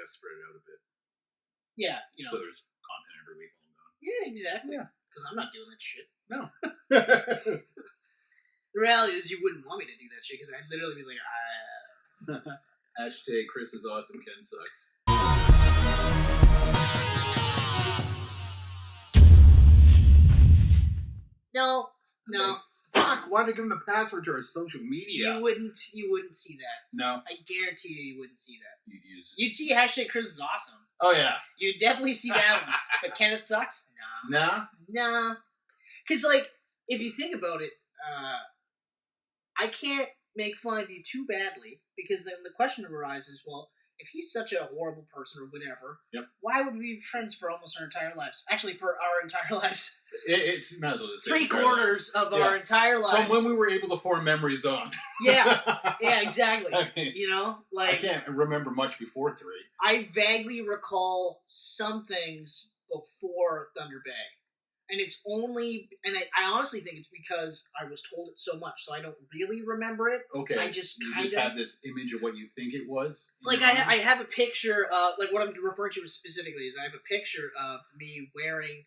podcast, spread it out a bit. Yeah, So there's content every week while I'm gone. Yeah, exactly. Yeah. Because I'm not doing that shit. No. The reality is you wouldn't want me to do that shit because I'd literally be like, Hashtag Chris is awesome, Ken sucks. No. Fuck, why did I give him the password to our social media? You wouldn't see that. No. I guarantee you wouldn't see that. You'd see hashtag Chris is awesome. Oh, yeah. You'd definitely see that one. But Kenneth sucks? Nah. Nah. Because, like, if you think about it, I can't make fun of you too badly because then the question arises, well, if he's such a horrible person or whatever, why would we be friends for almost our entire lives? Actually, for our entire lives. It's might as well just say 3/4 of our entire lives. From when we were able to form memories on. Yeah, exactly. I mean, like... I can't remember much before 3. I vaguely recall some things before Thunder Bay. And it's only, and I honestly think it's because I was told it so much, so I don't really remember it. Okay. I just kind of have this image of what you think it was. Like I have a picture. Like what I'm referring to specifically is I have a picture of me wearing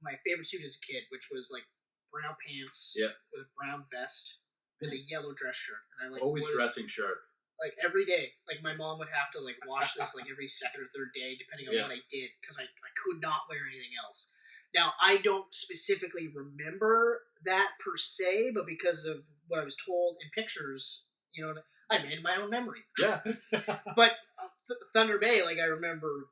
my favorite suit as a kid, which was like brown pants with a brown vest with a yellow dress shirt, and I like always dressing sharp. Like every day, like my mom would have to like wash this like every second or third day, depending on what I did, because I could not wear anything else. Now I don't specifically remember that per se, but because of what I was told in pictures, I made my own memory. Yeah. But Thunder Bay, like I remember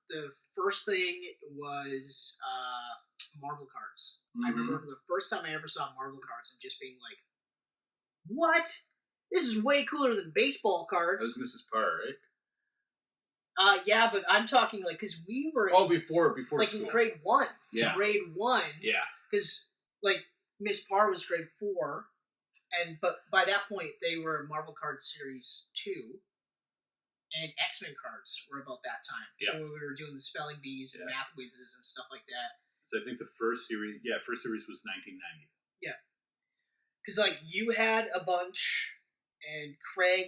the first thing was Marvel cards. Mm-hmm. I remember the first time I ever saw Marvel cards and just being like, what? This is way cooler than baseball cards. That was Mrs. Parr, right? Yeah, but I'm talking like because we were before like school. In grade 1. Yeah. Grade 1. Yeah. Because like Miss Parr was grade 4, but by that point they were Marvel Card Series 2, and X-Men cards were about that time. Yeah. So when we were doing the spelling bees and math whizzes and stuff like that. So I think the first series was 1990. Yeah. Because, like, you had a bunch, and Craig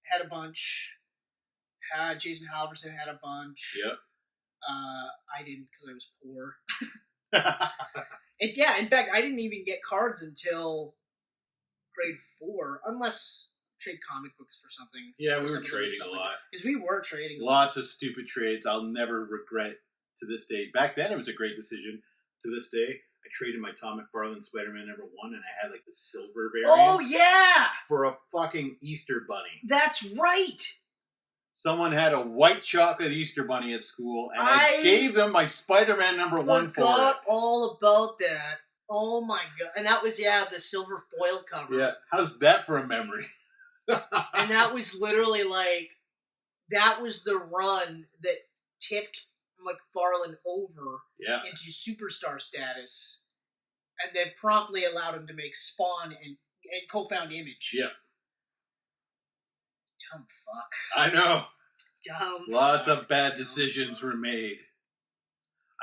had a bunch, Jason Halverson had a bunch. Yep. I didn't, because I was poor. And, yeah, in fact, I didn't even get cards until grade 4, unless trade comic books for something. Yeah, we were trading a lot. Because we were trading a lot. Lots of stupid trades I'll never regret to this day. Back then, it was a great decision. To this day, I traded my Tom McFarlane Spider-Man #1, and I had, like, the silver variant. Oh, yeah! For a fucking Easter bunny. That's right! Someone had a white chocolate Easter bunny at school, and I gave them my Spider-Man #1 for it. Forgot all about that. Oh, my God. And that was, the silver foil cover. Yeah, how's that for a memory? And that was literally, like, that was the run that tipped McFarlane over into superstar status, and then promptly allowed him to make Spawn and co-found Image. Yeah. Dumb fuck. I know. Dumb Lots of bad decisions were made.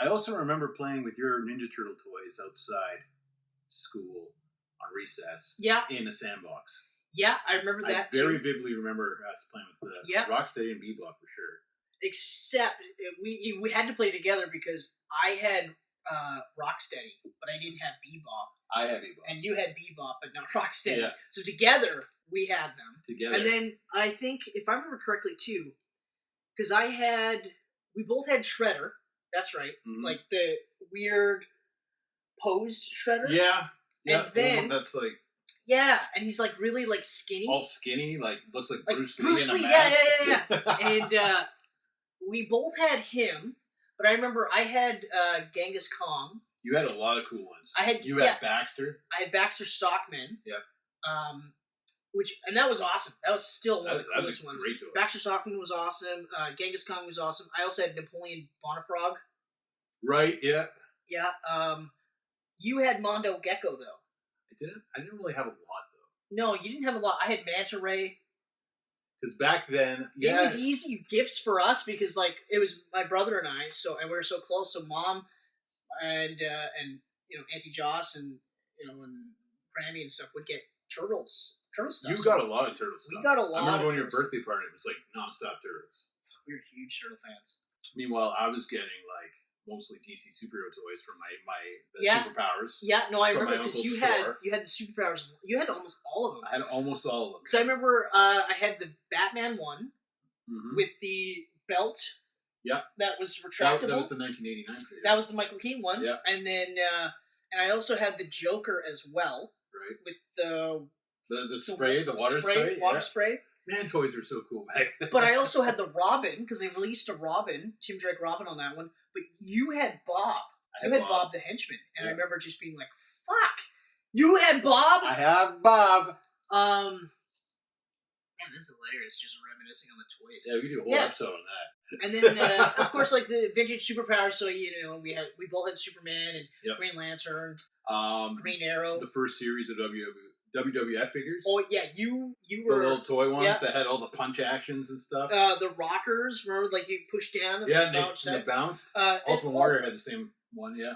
I also remember playing with your Ninja Turtle toys outside school on recess. Yeah. In a sandbox. Yeah, I remember that I very vividly remember us playing with the Rocksteady and Bebop for sure. Except we had to play together because I had Rocksteady, but I didn't have Bebop. I had Bebop. And you had Bebop, but not Rocksteady. Yeah. So together, we had them. Together. And then I think, if I remember correctly too, because we both had Shredder. That's right. Mm-hmm. Like the weird posed Shredder. Yeah. Yeah. And then that's like. Yeah, and he's like really like skinny. All skinny, like looks like Bruce Lee. Bruce Lee, yeah. And we both had him, but I remember I had Genghis Kong. You had a lot of cool ones. You had Baxter. I had Baxter Stockman. Yep. And that was awesome. That was still one of the coolest ones. Great toy. Baxter Stockman was awesome. Genghis Kong was awesome. I also had Napoleon Bonafrog. Right. Yeah. Yeah. You had Mondo Gecko though. I didn't really have a lot though. No, you didn't have a lot. I had Manta Ray. Because back then, it was easy gifts for us because like it was my brother and I, and we were so close. So Mom and Auntie Joss and and Grammy and stuff would get turtle stuff. You got a lot of turtle stuff. We got a lot. I remember of going to your turtle birthday party. It was like nonstop turtles. We were huge turtle fans. Meanwhile, I was getting like mostly DC superhero toys from my Yeah. superpowers. Yeah, no, I From remember my because uncle's you had store. the superpowers. You had almost all of them. I had almost all of them. Because I remember I had the Batman one with the belt. Yeah. That was retractable. That was the 1989 figure. That was the Michael Keaton one. Yeah. And then and I also had the Joker as well. Right. With the spray, the water spray. Water spray. Man, toys were so cool back then. But I also had the Robin, because they released a Robin, Tim Drake Robin on that one. But you had Bob. You had Bob the Henchman. And I remember just being like, fuck! You had Bob? I have Bob. Man, this is hilarious, just reminiscing on the toys. Yeah, we could do a whole episode on that. And then, of course, like the vintage superpowers. So we both had Superman and Green Lantern, Green Arrow. The first series of WWF figures. Oh yeah, you were the little toy ones that had all the punch actions and stuff. The rockers, remember, like you push down and they bounced. Ultimate Warrior had the same one. Yeah.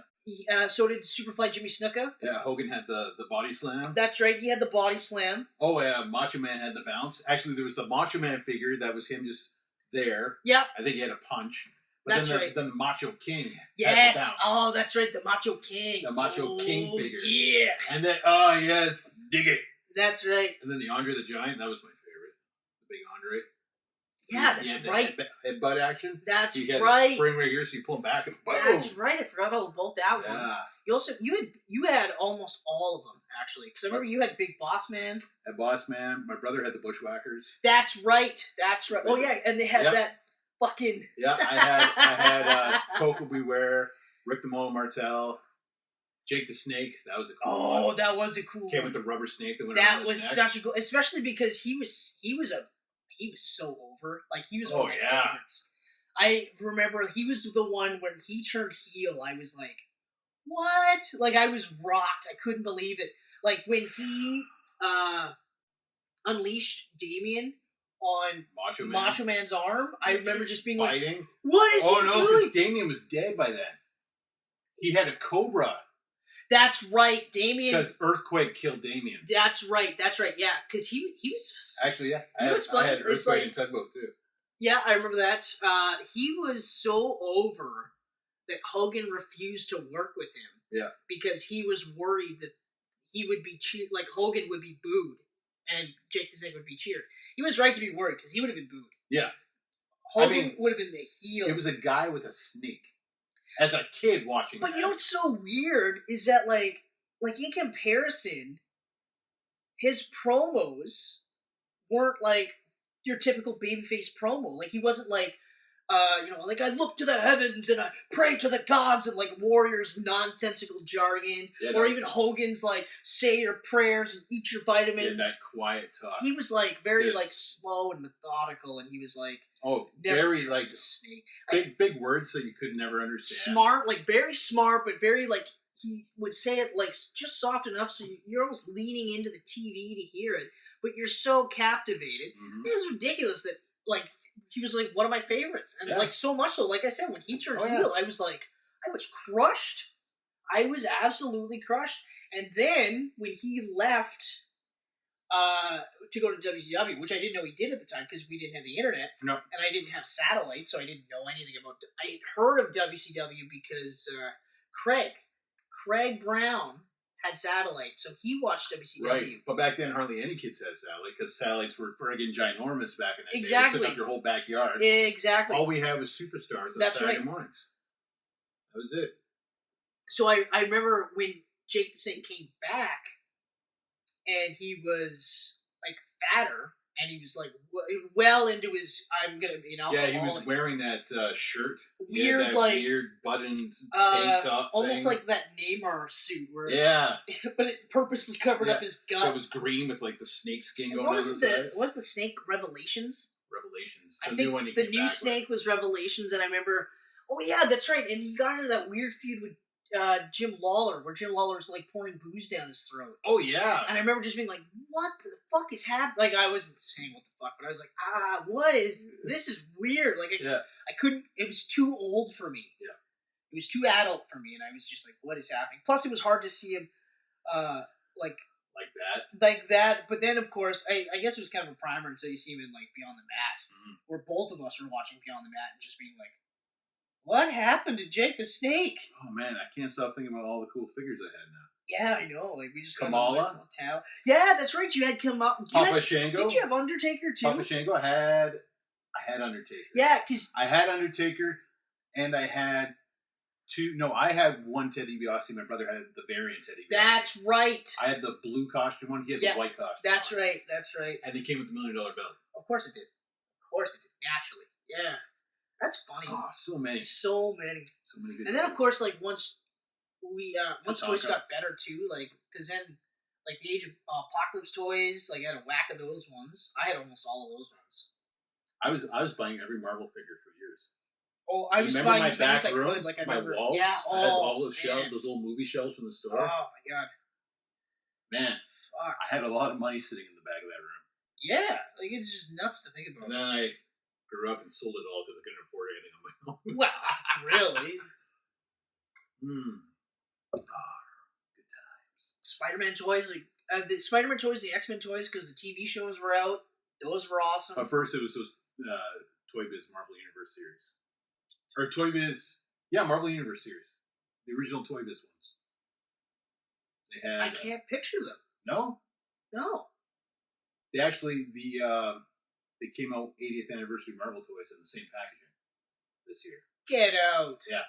So did Superfly Jimmy Snuka. Yeah, Hogan had the body slam. That's right, he had the body slam. Oh yeah, Macho Man had the bounce. Actually, there was the Macho Man figure that was him just there. Yeah. I think he had a punch. But that's right. Then the Macho King. Yes. Had the bounce. Oh, that's right, the Macho King. The Macho King figure. Yeah. And then yes, dig it. That's right. And then the Andre the Giant, that was my favorite. The big Andre. Yeah, that's right. Headbutt action. That's he had right. A spring right here, so you pull him back and boom. That's right. I forgot all about that one. Yeah. You also you had almost all of them actually, because I remember you had Big Boss Man. Had Boss Man. My brother had the Bushwhackers. That's right. That's right. Oh yeah, and they had that fucking. Yeah, I had Coco Beware, Rick the Mole Martel, Jake the Snake. That was a cool one. Oh, that was a cool one. Came with the rubber snake that went That around was his neck. such a cool, especially because he was so over. Like he was one of my favorites. I remember he was the one when he turned heel. I was like, what? Like I was rocked. I couldn't believe it. Like when he unleashed Damien on Macho Man's arm, I remember just being like, what is he doing? Oh no, Damien was dead by then. He had a cobra. That's right, Damien. Because Earthquake killed Damien. That's right. Yeah, because he was actually I had Earthquake and Tugboat too. Yeah, I remember that. He was so over that Hogan refused to work with him. Yeah, because he was worried that he would be like Hogan would be booed and Jake the Snake would be cheered. He was right to be worried because he would have been booed. Yeah, Hogan would have been the heel. It was a guy with a snake. As a kid watching But you know what's so weird is that, like in comparison, his promos weren't like your typical babyface promo. Like, he wasn't like, like, I look to the heavens and I pray to the gods and, like, Warrior's nonsensical jargon. Yeah, or even Hogan's, like, say your prayers and eat your vitamins. Yeah, that quiet talk. He was, like, very, like, slow and methodical, and he was, like... Oh, very, like, big words that you could never understand. Smart, like, very smart, but very, like, he would say it, like, just soft enough so you're almost leaning into the TV to hear it, but you're so captivated. Mm-hmm. It was ridiculous that, like, he was, like, one of my favorites. And, like, so much so, like I said, when he turned heel, I was, like, I was crushed. I was absolutely crushed. And then, when he left... to go to WCW, which I didn't know he did at the time because we didn't have the internet. No. And I didn't have satellite, so I didn't know anything about it. I had heard of WCW because Craig Brown had satellite, so he watched WCW. Right, but back then hardly any kids had satellite because satellites were friggin' ginormous back in that day. Exactly. They took up your whole backyard. Exactly. All we had was Superstars on Saturday mornings. That was it. So I remember when Jake the Snake came back, and he was, like, fatter, and he was, like, well into his, I'm gonna be an alcoholic. Yeah, he was wearing that shirt. Weird, that like... weird buttoned tank top almost thing. like that Neymar suit. Where but it purposely covered up his gut. That was green with, like, the snake skin going on the sides. What was the snake? Revelations? Revelations. I think the new snake was Revelations, and I remember... Oh, yeah, that's right, and he got into that weird feud with Jim Lawler, where Jim Lawler's like pouring booze down his throat. Oh yeah. And I remember just being like, what the fuck is happening? Like, I wasn't saying what the fuck, but I was like, what is this? Is weird. Like, I couldn't, it was too old for me. Yeah. It was too adult for me, and I was just like, what is happening? Plus, it was hard to see him, like Like that. But then, of course, I guess it was kind of a primer until you see him in, like, Beyond the Mat, where both of us were watching Beyond the Mat and just being like, what happened to Jake the Snake? Oh, man, I can't stop thinking about all the cool figures I had now. Yeah, I know. Like, we just got Kamala? a nice little towel. Yeah, that's right. You had Kamala. Papa Shango? Did you have Undertaker, too? Papa Shango, I had Undertaker. Yeah, because... I had Undertaker, and I had I had one Ted DiBiase. My brother had the variant Ted DiBiase. That's right. I had the blue costume one. He had the white costume. That's right. That's right. And he came with the $1 million belt. Of course it did. Naturally. Yeah. That's funny. Oh, so many. So many. So many good And then, of things. course, like, once toys got better, too, like, because then, like, the Age of Apocalypse toys, like, I had a whack of those ones. I had almost all of those ones. I was buying every Marvel figure for years. Oh, I was buying as many as I could. Like, I remember. Walls, yeah, I had all those shelves, those old movie shelves from the store. Oh, my God. Man. Fuck. I had a lot of money sitting in the back of that room. Yeah. Like, it's just nuts to think about. And then I grew up and sold it all because I couldn't afford anything on my own. Well, really? Good times. Spider-Man toys, like, the Spider-Man toys, the X-Men toys, because the TV shows were out. Those were awesome. But first, it was those Toy Biz Marvel Universe series. Or Toy Biz... Yeah, Marvel Universe series. The original Toy Biz ones. They had... I can't picture them. No? No. They actually... They came out 80th anniversary Marvel toys in the same packaging this year. Get out. Yeah.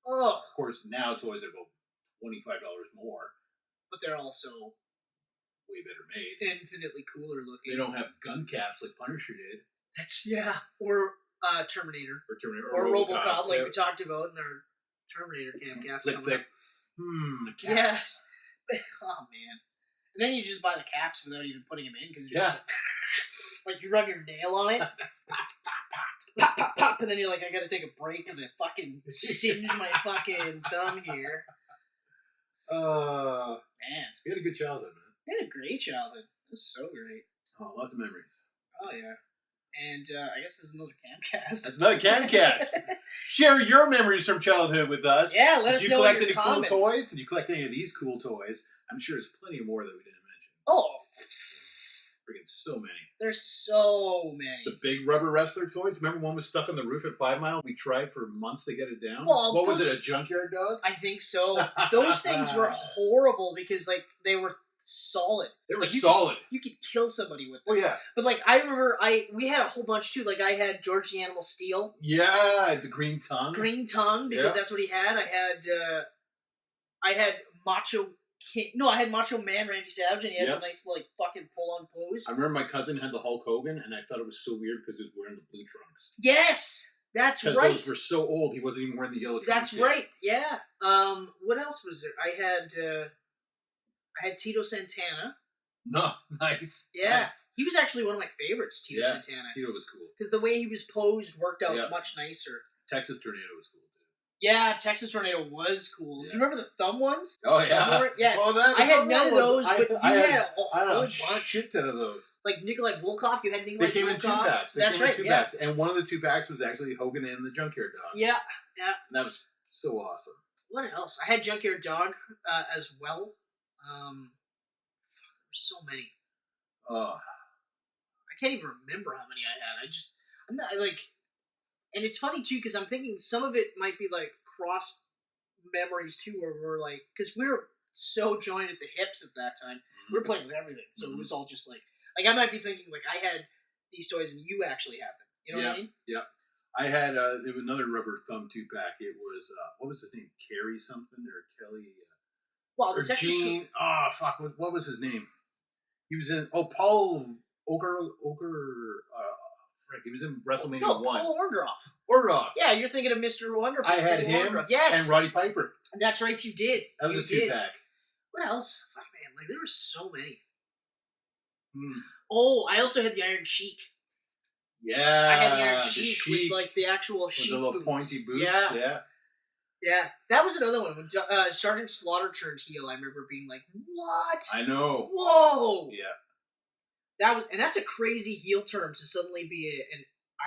Oh. Of course, now toys are about $25 more. But they're also... way better made. Infinitely cooler looking. They don't have gun caps like Punisher did. Or Terminator. Or RoboCop, like we talked about in our Terminator Camcast. Flip. The yeah. caps. Oh, man. And then you just buy the caps without even putting them in, because you're just like you rub your nail on it. Pop, pop, pop, and then you're like, I gotta take a break because I fucking singed my fucking thumb here. Man. You had a good childhood, man. I had a great childhood. It was so great. Oh, lots of memories. Oh, yeah. And I guess this is another Camcast. That's another Camcast. Share your memories from childhood with us. Yeah, let us know in your Did you collect any comments. cool toys? Did you collect any of these cool toys? I'm sure there's plenty more that we didn't mention. Oh. Freaking so many. There's so many. The big rubber wrestler toys. Remember one was stuck on the roof at 5 Mile? We tried for months to get it down. Well, what was it, a junkyard dog? I think so. Those things were horrible because, like, they were solid. They were like, solid. You could kill somebody with them. Oh, yeah. But, like, I remember we had a whole bunch, too. Like, I had George the Animal Steel. Yeah, the green tongue. Green tongue, because that's what he had. I had Macho King. No, I had Macho Man Randy Savage, and he had a nice, like, fucking pull-on pose. I remember my cousin had the Hulk Hogan, and I thought it was so weird because he was wearing the blue trunks. Yes! That's right. Because those were so old, he wasn't even wearing the yellow trunks. That's right, yeah. What else was there? I had Tito Santana. No, nice. Yeah. Nice. He was actually one of my favorites, Tito Santana. Tito was cool. Because the way he was posed worked out much nicer. Texas Tornado was cool, too. Yeah, Texas Tornado was cool. Yeah. Do you remember the thumb ones? Oh, yeah. Yeah. Well, I had none of those, but you had a whole bunch. Shit ton of those. Like Nikolai Volkov, you had Nikolai Volkov. They came in 2-packs. That's right, Two packs. And one of the 2-packs was actually Hogan and the Junkyard Dog. Yeah. And that was so awesome. What else? I had Junkyard Dog as well. There were so many. I can't even remember how many I had. I'm not like, and it's funny too because I'm thinking some of it might be like cross memories too, where we're like, because we were so joined at the hips at that time, we were playing with everything, so it was all just like I might be thinking like I had these toys and you actually had them. You know what I mean? Yeah. I had there was another rubber thumb 2-pack. It was what was his name? Carrie something or Kelly? Well, the or Texas Gene. Oh fuck! What was his name? He was in Paul Ogre. Frick, he was in WrestleMania 1. Paul Orndorff. Orndorff. Yeah, you're thinking of Mr. Wonderful. I had him. Orndorff. Yes. And Roddy Piper. That's right, you did. That was a 2-pack. What else? Fuck, man. Like, there were so many. Oh, I also had the Iron Sheik. Yeah. I had the Iron Sheik with, like, the actual Sheik with the little boots. pointy boots. Yeah. Yeah. That was another one. When Sergeant Slaughter turned heel, I remember being like, what? I know. Whoa. Yeah. That's a crazy heel turn to suddenly be an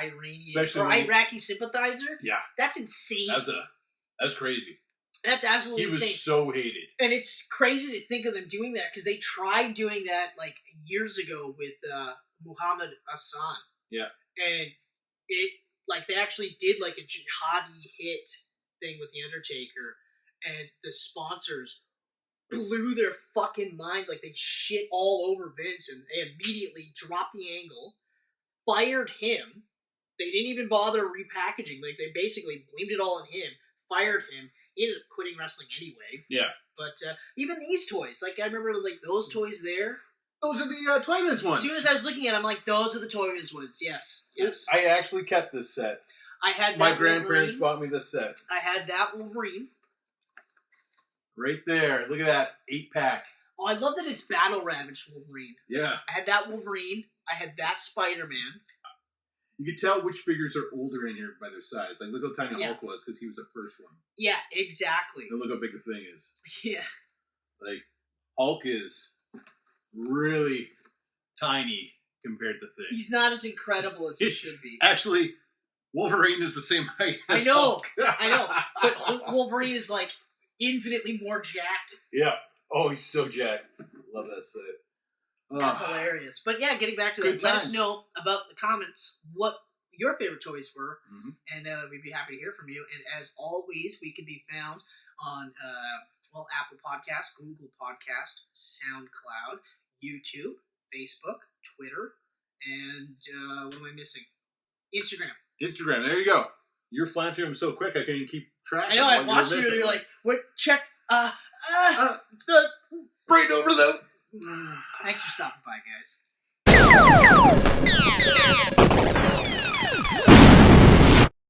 Iranian Especially or Iraqi sympathizer. Yeah. That's insane. That's crazy. That's absolutely He was insane. so hated. And it's crazy to think of them doing that because they tried doing that like years ago with Muhammad Hassan. Yeah. And it like they actually did like a jihadi hit thing with the Undertaker, and the sponsors blew their fucking minds. Like they shit all over Vince, and they immediately dropped the angle, fired him. They didn't even bother repackaging. Like they basically blamed it all on him, fired him. He ended up quitting wrestling anyway. Yeah. But even these toys, like I remember, like those toys there. Those are the Toy Biz ones. As soon as I was looking at them, I'm like, those are the Toy Biz ones. Yes. I actually kept this set. I had that My grandparents Wolverine. bought me this set. I had that Wolverine. Right there. Look at that 8-pack. Oh, I love that it's Battle Ravaged Wolverine. Yeah. I had that Wolverine. I had that Spider-Man. You can tell which figures are older in here by their size. Like, look how tiny Yeah. Hulk was, because he was the first one. Yeah, exactly. And look how big the thing is. Yeah. Like, Hulk is really tiny compared to thing. He's not as incredible as he should be. Actually, Wolverine is the same height as I know. Hulk. I know. But Wolverine is, like, infinitely more jacked. Yeah. Oh, he's so jacked. Love that set. That's hilarious. But yeah, getting back to that, let us know about the comments what your favorite toys were, and we'd be happy to hear from you. And as always, we can be found on Apple Podcast, Google Podcast, SoundCloud, YouTube, Facebook, Twitter, and what am I missing? Instagram. Instagram. There you go. You're flying through them so quick, I can't even keep track. I know. I watched you, and you're like, "What? Check." Right over the. Thanks for stopping by, guys.